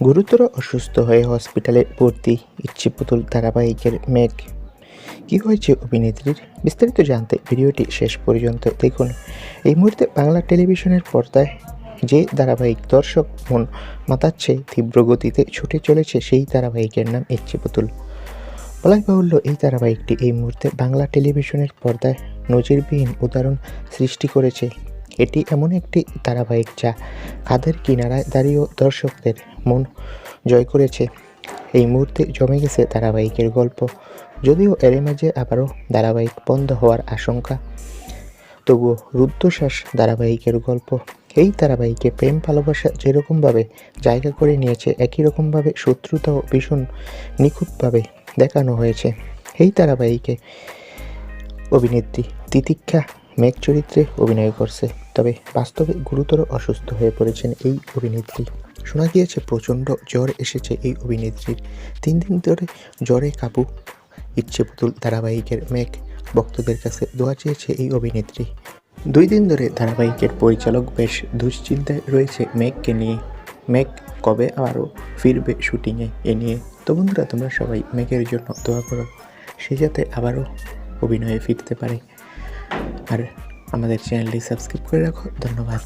গুরুতর অসুস্থ হয়ে হসপিটালে ভর্তি ইচ্ছে পুতুল ধারাবাহিকের মেঘ। কি হয়েছে অভিনেত্রীর? বিস্তারিত জানতে ভিডিওটি শেষ পর্যন্ত দেখুন। এই মুহূর্তে বাংলা টেলিভিশনের পর্দায় যে ধারাবাহিক দর্শক মন মাতাচ্ছে, তীব্র গতিতে ছুটে চলেছে, সেই ধারাবাহিকের নাম ইচ্ছে পুতুল। বলাই বাহুল্য, এই ধারাবাহিকটি এই মুহূর্তে বাংলা টেলিভিশনের পর্দায় নজিরবিহীন উদাহরণ সৃষ্টি করেছে। এটি এমন একটি ধারাবাহিক যা কাঁধের কিনারায় দাঁড়িয়েও দর্শকদের মন জয় করেছে। এই মুহূর্তে জমে গেছে ধারাবাহিকের গল্প। যদিও এর মাঝে আবারও ধারাবাহিক বন্ধ হওয়ার আশঙ্কা, তবুও রুদ্ধশ্বাস ধারাবাহিকের গল্প। এই ধারাবাহিকে প্রেম ভালোবাসা যেরকমভাবে জায়গা করে নিয়েছে, একই রকমভাবে শত্রুতাও ভীষণ নিখুঁতভাবে দেখানো হয়েছে। এই ধারাবাহিকে অভিনেত্রী তিতিক্ষা মেঘ চরিত্রে অভিনয় করছে, তবে বাস্তবে গুরুতর অসুস্থ হয়ে পড়েছেন এই অভিনেত্রী। শোনা গিয়েছে প্রচণ্ড জ্বর এসেছে এই অভিনেত্রীর। 3 দিন ধরে জ্বরে কাবু ইচ্ছে পুতুল ধারাবাহিকের মেঘ। ভক্তদের কাছে দোয়া চেয়েছে এই অভিনেত্রী। 2 দিন ধরে ধারাবাহিকের পরিচালক বেশ দুশ্চিন্তায় রয়েছে মেঘকে নিয়ে। মেঘ কবে আবারও ফিরবে শুটিংয়ে, এ নিয়ে। তো বন্ধুরা, তোমরা সবাই মেঘের জন্য দোয়া করো, সে যাতে আবারও অভিনয়ে ফিরতে পারে। আর আমাদের চ্যানেলটি সাবস্ক্রাইব করে রাখো। ধন্যবাদ।